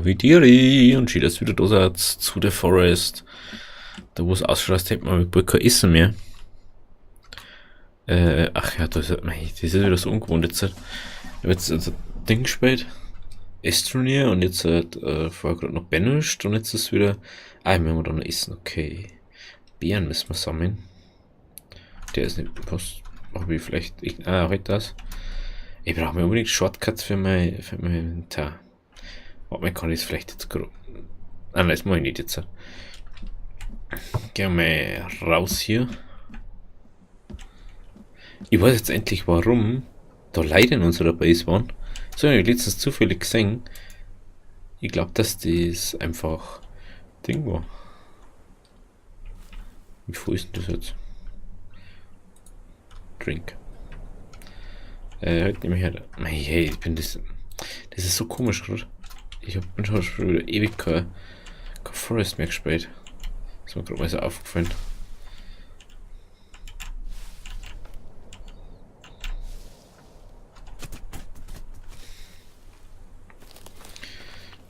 Havidiri und schön, dass du wieder da seid zu der Forest. Da wo es ausschaut, als hätte man bald kein Essen mehr. Ach ja, das ist wieder so ungewohnt jetzt. Ich habe jetzt ein Ding gespielt, Estronier und jetzt vorher gerade noch Banished und jetzt ist wieder. Ah, wir haben da noch Essen, okay. Beeren müssen wir sammeln. Der ist nicht. Was habe ich vielleicht. Halt das. Ich brauche mir unbedingt Shortcuts für mein Inventar. Aber man kann das vielleicht jetzt gerade. Ah, nein, das mache ich nicht jetzt. Gehen wir raus hier. Ich weiß jetzt endlich, warum da Leute in unserer Base waren. So habe ich letztens zufällig gesehen. Ich glaube, dass das einfach Ding war. Wie viel ist denn das jetzt? Drink. Halt nehme ich halt. Hey, ich bin das. Das ist so komisch gerade. Bin schon wieder ewig kein Forest mehr gespielt. Ist mir gerade mal so aufgefallen.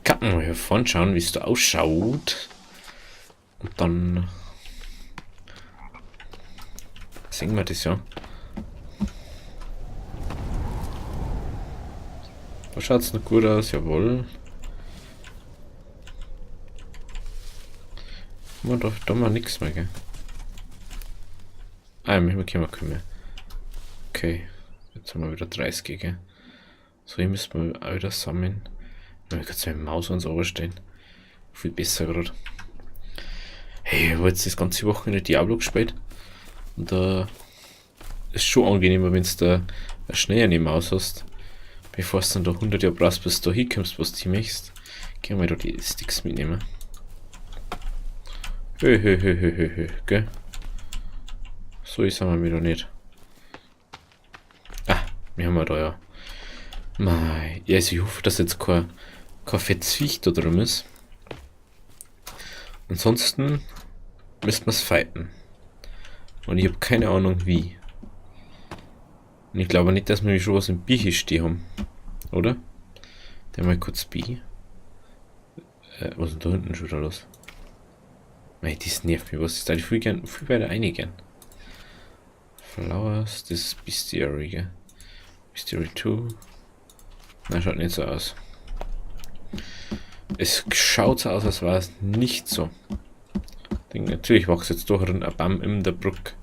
Kann man mal hier vorne schauen, wie es da ausschaut. Und dann sehen wir das ja. Da schaut es noch gut aus, jawohl. Man darf da mal nichts mehr, gell? Wir können mehr. Okay, jetzt haben wir wieder 30, gell? So, hier müssen wir auch wieder sammeln. Ich kann jetzt mit der Maus ans Ohr stellen. Viel besser gerade. Hey, ich habe jetzt das ganze Wochenende Diablo gespielt. Und da ist schon angenehmer, wenn du da eine schnelle Maus hast. Bevor du dann da 100 Jahre brauchst, bis du da hinkommst, was du möchtest. Können wir da die Sticks mitnehmen. Gell? So ist wir wieder nicht. Wir haben da ja. Mei. Ja, also ich hoffe, dass jetzt kein Verzwicht da drum ist. Ansonsten müssen wir es fighten. Und ich habe keine Ahnung wie. Und ich glaube nicht, dass wir schon was im Bier stehen haben. Oder? Der mal kurz B. Was ist denn da hinten schon wieder los? Mei, das nervt mich. Was ist da? Ich viel weiter einigen. Flowers, das ist Bestiary, gell? Bestiary 2. Na, schaut nicht so aus. Es schaut so aus, als war es nicht so. Denke, natürlich wächst jetzt doch ein Baum in der Brücke.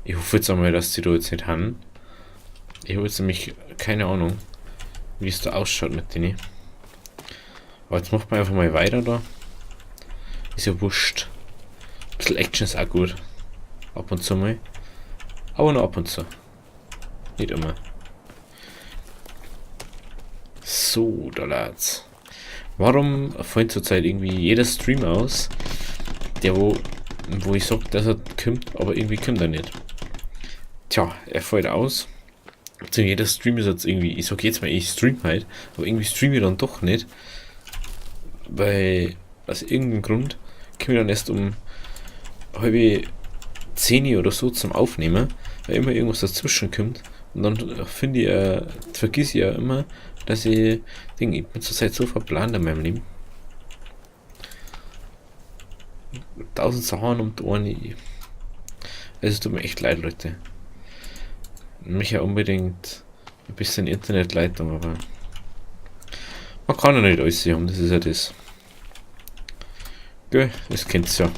Ich hoffe jetzt einmal, dass die da jetzt nicht haben. Ich habe jetzt nämlich keine Ahnung, wie es da ausschaut mit denen. Aber jetzt macht man einfach mal weiter da. Ist ja wurscht. Ein bisschen Action ist auch gut. Ab und zu mal. Aber nur ab und zu. Nicht immer. So, da lad's. Warum fällt zurzeit irgendwie jeder Stream aus, der wo ich sag, dass er kommt, aber irgendwie kommt er nicht. Tja, er fällt aus. Zu jeder Stream ist jetzt irgendwie, ich sag jetzt mal, ich stream halt, aber irgendwie streame ich dann doch nicht. Weil, aus irgendeinem Grund, komme ich dann erst um halb 10 oder so zum Aufnehmen, weil immer irgendwas dazwischen kommt. Und dann finde ich, vergiss ich ja immer, dass ich bin zurzeit so verplant in meinem Leben. 1000 Sachen um die Ohren. Es tut mir echt leid, Leute. Mich ja unbedingt ein bisschen Internetleitung, aber man kann ja nicht alles haben, das ist ja das. Gell, das kennt's ja.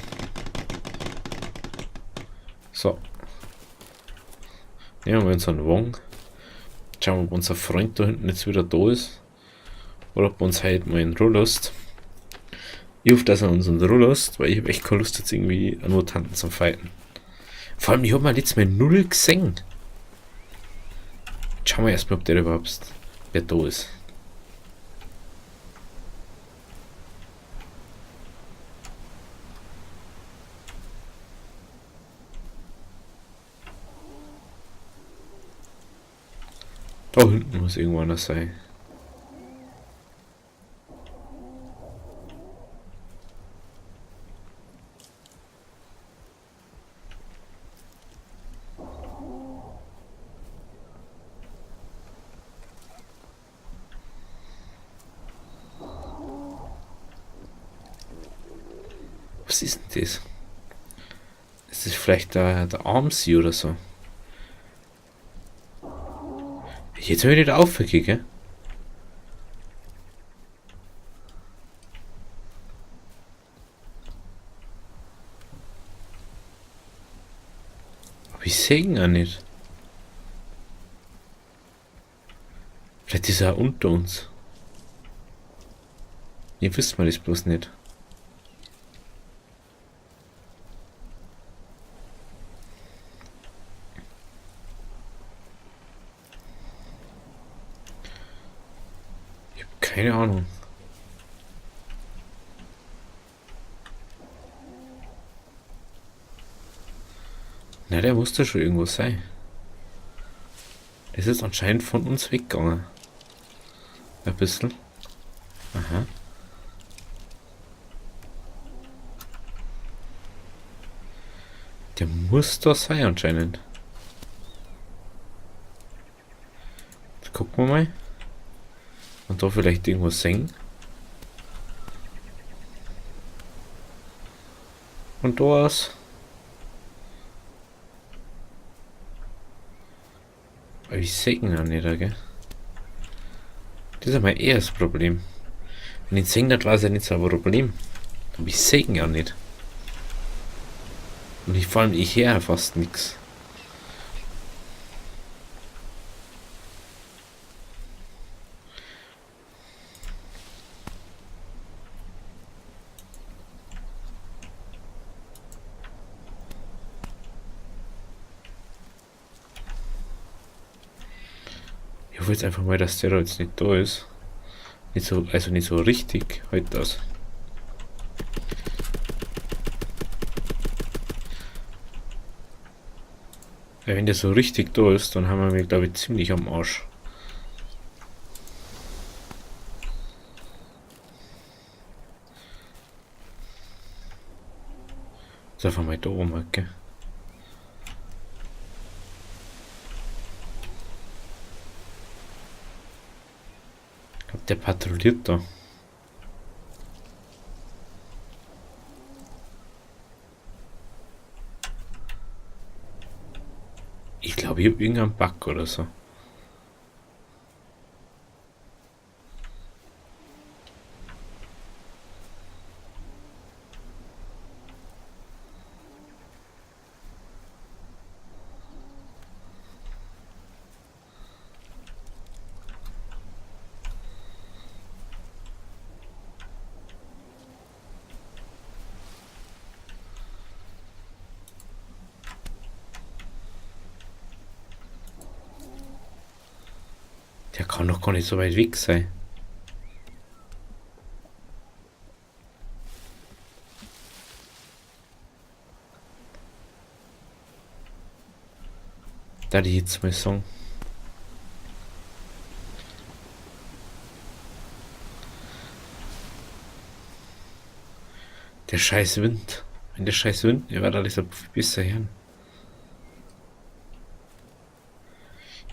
So. Nehmen wir unseren Wong. Schauen wir, ob unser Freund da hinten jetzt wieder da ist. Oder ob uns halt mal in Ruhe lässt. Ich hoffe, dass er uns in Ruhe lässt, weil ich habe echt keine Lust jetzt irgendwie an Mutanten zum Fighten. Vor allem, ich habe mal letztes Mal 0 gesehen. Schauen wir erstmal, ob der überhaupt wer da ist. Da hinten muss irgendwo einer sein. Was ist denn das? Ist das vielleicht der Armsee oder so? Jetzt höre ich nicht aufgehen, gell? Aber ich sehe ihn auch nicht. Vielleicht ist er auch unter uns. Ihr wisst mal das bloß nicht. Ich habe keine Ahnung. Na, der muss da schon irgendwo sein. Das ist anscheinend von uns weggegangen. Ein bisschen. Aha. Der muss da sein anscheinend. Jetzt gucken wir mal. Und da vielleicht irgendwas singen. Und da was. Aber ich sehe ihn auch nicht, gell? Das ist einmal eher das Problem. Wenn ich singe, das war es ja nicht so ein Problem. Aber ich sehe ihn ja nicht. Und vor allem, ich höre fast nichts. Ich hoffe jetzt einfach mal, dass der da jetzt nicht da ist. Nicht so, also nicht so richtig halt das. Weil wenn der so richtig da ist, dann haben wir mich, glaube ich, ziemlich am Arsch. Ist einfach mal da oben, gell? Ich glaube, der patrouilliert da. Ich glaube, ich habe irgendeinen Bug oder so. Der kann doch gar nicht so weit weg sein. Da die jetzt mal sagen. Der scheiß Wind. Wenn der scheiß Wind, der war da dieser besser hin.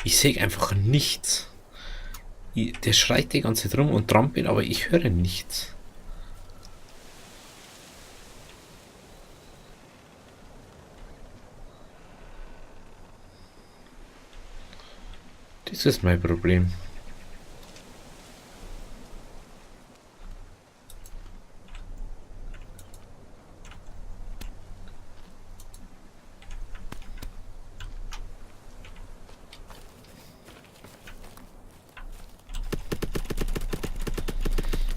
Ich sehe einfach nichts. Der schreit die ganze Zeit rum und trampelt, aber ich höre nichts. Das ist mein Problem.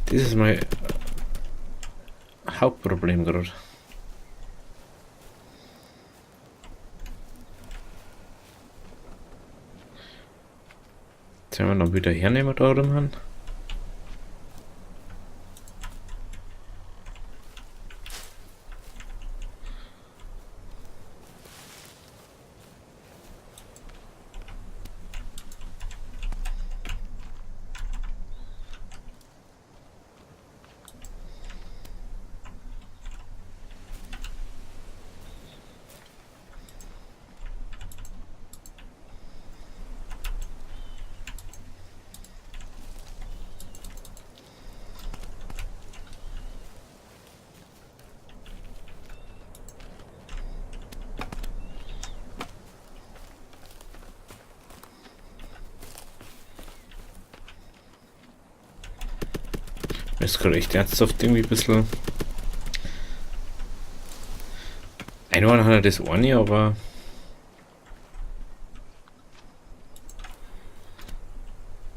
Das ist mein Hauptproblem gerade. Sollen wir noch wieder hernehmen da rum? Ist gerade echt ernsthaft irgendwie ein bisschen. Einmal hat er das eine, aber.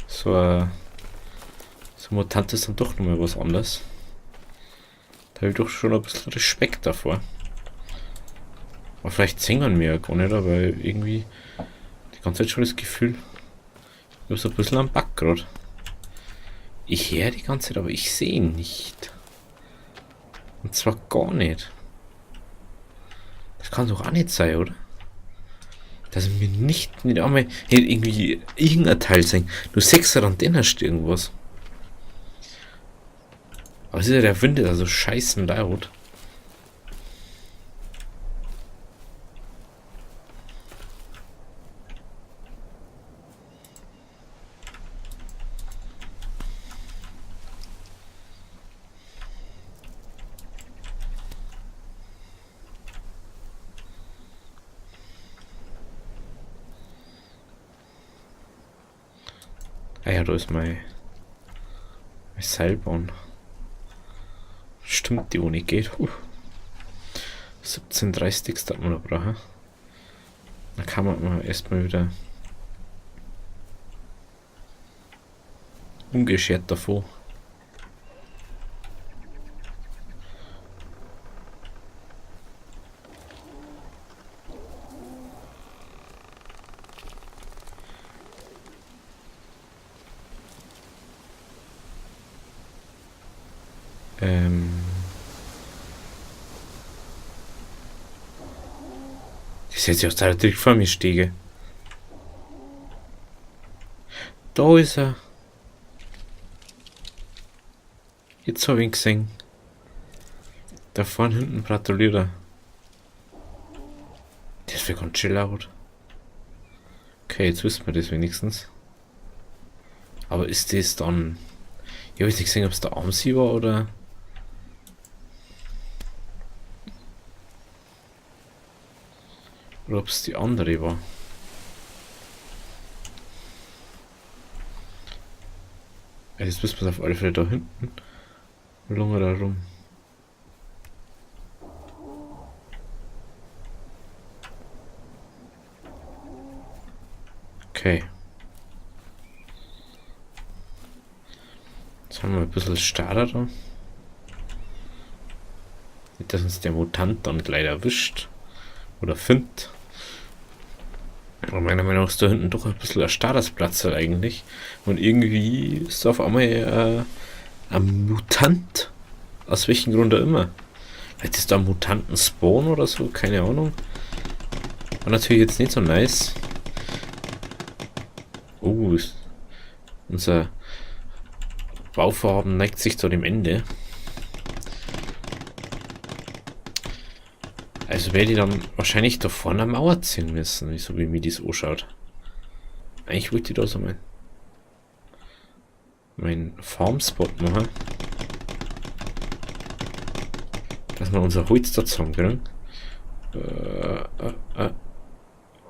So ein Mutant ist dann doch nochmal was anderes. Da habe ich doch schon ein bisschen Respekt davor. Aber vielleicht singen wir ja gar nicht, aber irgendwie die ganze Zeit schon das Gefühl, ich habe so ein bisschen am Bug gerade. Ich höre die ganze Zeit, aber ich sehe ihn nicht. Und zwar gar nicht. Das kann doch auch nicht sein, oder? Dass mir nicht einmal irgendwie irgendein Teil sein. Du siehst ja dann den hast irgendwas. Aber es ist ja der Wind, ist also scheiße laut. Ah ja, da ist mein Seilbahn. Stimmt, die ohne geht. 17,30 hat man noch brauchen. Dann kann man mal erstmal wieder ungeschert davor. Das ist jetzt auch direkt vor mir stehe. Da ist er. Jetzt habe ich ihn gesehen. Da vorne hinten patrouilliert er. Das wäre ganz schön laut. Okay, jetzt wissen wir das wenigstens. Aber ist das dann. Ich habe jetzt nicht gesehen, ob es der Amsi war oder. Oder ob es die andere war. Jetzt wissen wir es auf alle Fälle da hinten. Lange da rum. Okay. Jetzt haben wir ein bisschen Starter da. Nicht, dass uns der Mutant dann gleich erwischt. Oder findet. Aber meiner Meinung nach ist da hinten doch ein bisschen ein Startersplatz eigentlich. Und irgendwie ist da auf einmal ein Mutant. Aus welchem Grund auch immer. Vielleicht ist da ein Mutanten-Spawn oder so, keine Ahnung. War natürlich jetzt nicht so nice. Oh, unser Bauvorhaben neigt sich zu dem Ende. Also werde ich dann wahrscheinlich da vorne eine Mauer ziehen müssen, so wie mir das anschaut. Eigentlich wollte ich da so mein Farmspot machen. Dass wir unser Holz da zusammenkriegen.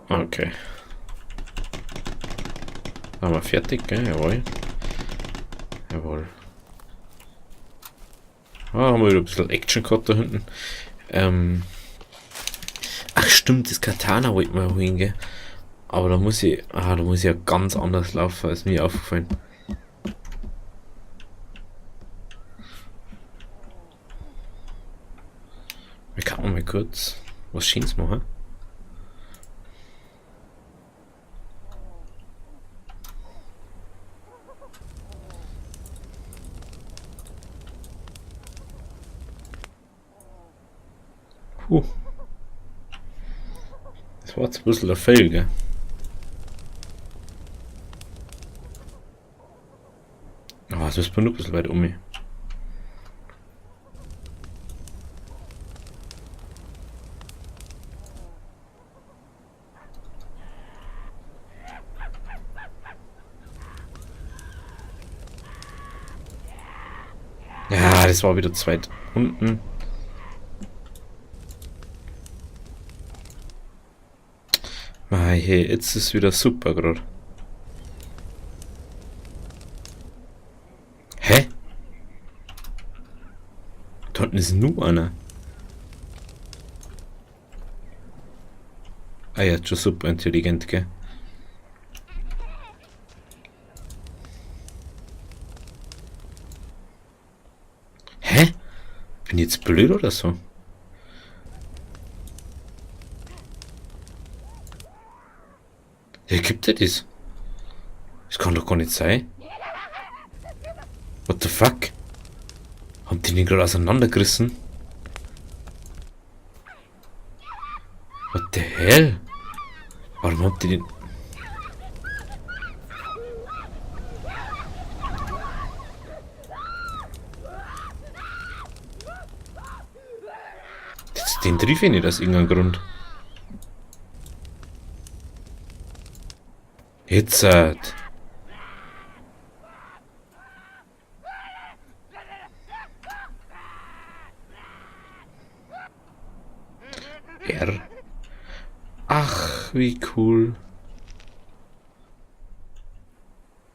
Okay. Haben wir fertig, gell? Jawohl. Jawohl. Haben wir wieder ein bisschen Action gehabt da hinten. Ach stimmt, das Katana wollte man holen, gell? Aber da muss ich ja ganz anders laufen, als mir aufgefallen. Wir kann mal kurz was Schönes machen. Das war jetzt ein bisschen der Fail, gell? Ah, das ist nur ein bisschen weit um mich. Ja, das war wieder zu weit unten. Ah, hey, jetzt ist wieder super gerade. Hä? unten ist nur einer. Ah ja, schon super intelligent, gell? Hä? Bin ich jetzt blöd oder so? Ja, gibt er das? Das kann doch gar nicht sein. What the fuck? Haben die den gerade auseinandergerissen? What the hell? Warum habt ihr den... Den triff ich nicht aus irgendeinem Grund. Jetzt halt. R. Ach, wie cool.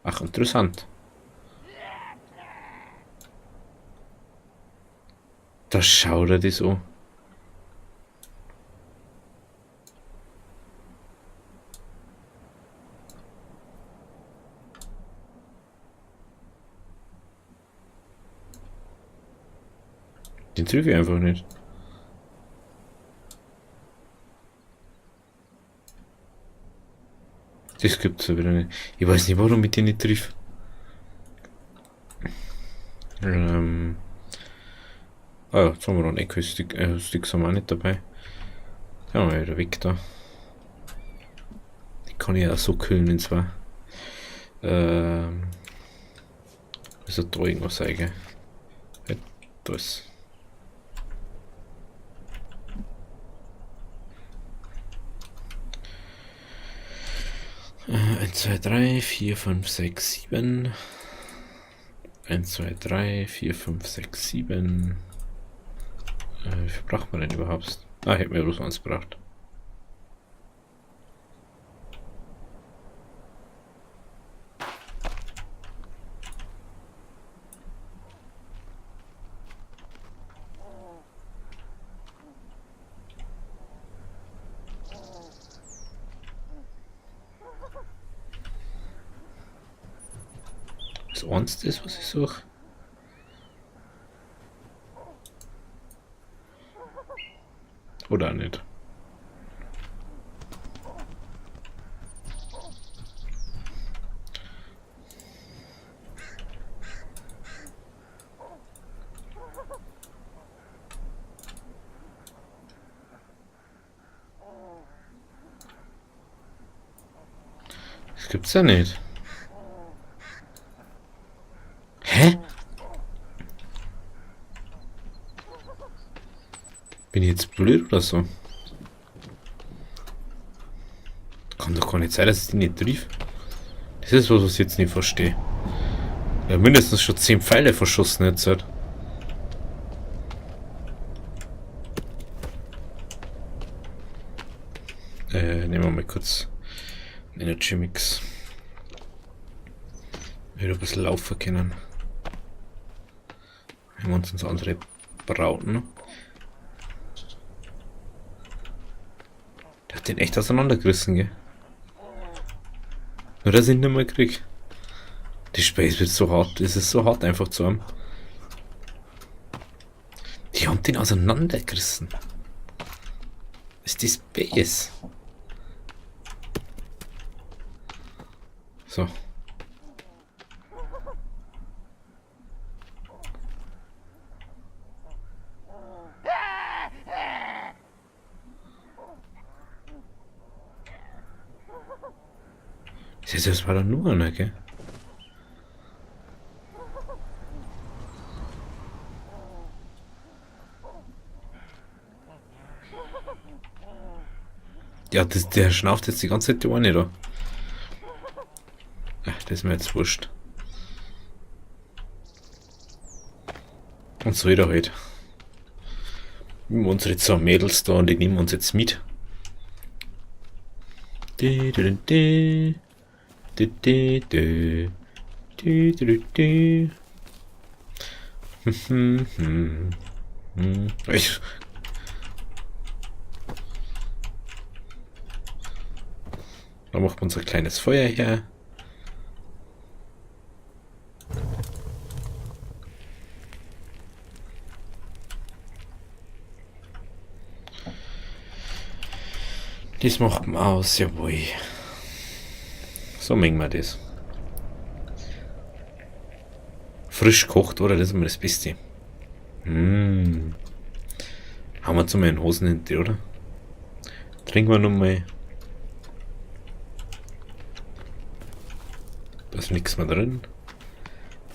Ach, interessant. Da schaut er das an. Den triff ich einfach nicht. Das gibt's ja wieder nicht. Ich weiß nicht, warum ich den nicht triff. Ah ja, jetzt haben wir noch einen Echo-Stick. Sticks haben wir auch nicht dabei. Den haben wir wieder weg da. Die kann ich auch so kühlen, wenn es war. Ist ja da irgendwas sein, gell? Ja, da ist. Eins, zwei, drei, vier, fünf, sechs, sieben. 1, 2, 3, 4, 5, 6, 7. Wie viel braucht man denn überhaupt? Ah, ich hätte mir bloß eins gebraucht. Ist eins das, was ich suche? Oder nicht? Das gibt's ja nicht. Hä? Bin ich jetzt blöd oder so? Kann doch gar nicht sein, dass ich die nicht triff. Das ist was, was ich jetzt nicht verstehe. Ja, mindestens schon 10 Pfeile verschossen jetzt halt. Nehmen wir mal kurz einen Energy Mix. Wieder ein bisschen laufen können. Wenn wir uns ins andere brauten. Der hat den echt auseinandergerissen, gell? Nur dass ich ihn nicht mehr krieg. Die Space wird so hart, es ist so hart einfach zu haben. Die haben den auseinandergerissen. Das ist die Space. So. Das war doch nur einer, gell? Ja, der schnauft jetzt die ganze Zeit die eine da. Ach, das ist mir jetzt wurscht. Und so jeder halt. Wir haben unsere zwei Mädels da und die nehmen uns jetzt mit. Ich. Da macht man unser kleines Feuer her. Das macht man aus, jawohl. So mengen wir das. Frisch kocht, oder? Das ist immer das Beste. Haben wir zu meinen Hosen hinter, oder? Trinken wir nochmal. Da ist nichts mehr drin.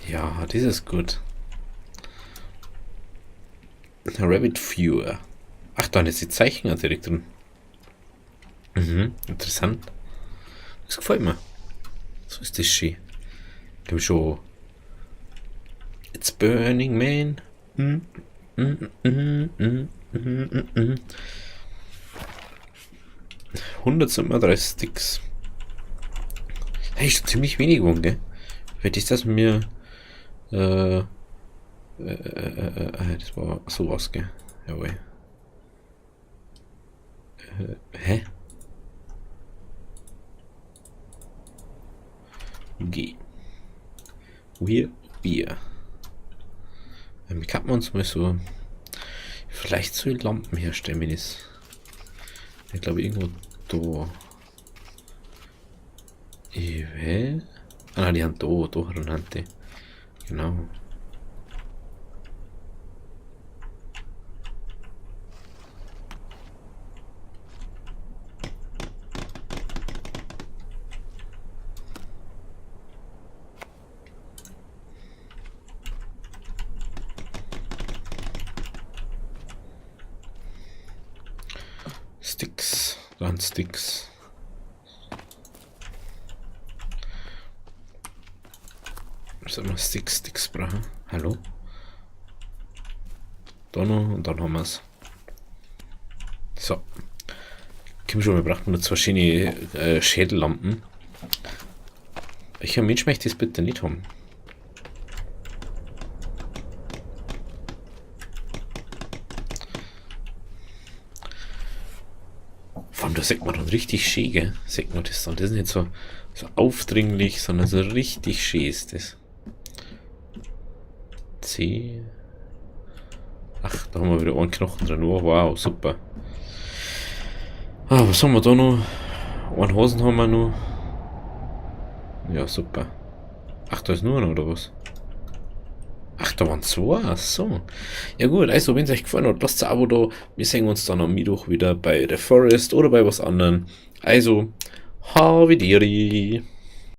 Ja, das ist gut. Rabbit Viewer. Ach, da ist die Zeichen auch direkt drin. Interessant. Das gefällt mir. So ist das schön. Ich habe schon. It's Burning Man. 137 Sticks. Das ist schon ziemlich wenig geworden, gell? Vielleicht ist das mir. Das war sowas, gell? Jawohl. Hä? G. Bier. Wie kann man uns mal so. Vielleicht so Lampen herstellen, wenn es. Ich glaube, irgendwo da. Die haben da hat die. Genau. Sticks, dann Sticks. Sollen wir Sticks brauchen? Hallo? Da noch und dann haben wir es. So. Komm schon, wir brauchen nur zwei schöne Schädellampen. Welcher Mensch möchte das bitte nicht haben? Vor allem, da sieht man dann richtig schön, gell? Sieht man das dann. Das ist nicht so aufdringlich, sondern so richtig schön ist das. C. Ach, da haben wir wieder einen Knochen drin. Oh, wow, super. Was haben wir da noch? Einen Hosen haben wir noch. Ja, super. Ach, da ist nur einer, oder was? Ach, da waren zwei. Ach so. Ja gut, also wenn es euch gefallen hat, lasst ein Abo da. Wir sehen uns dann am Mittwoch wieder bei The Forest oder bei was anderem. Also, Havidiri.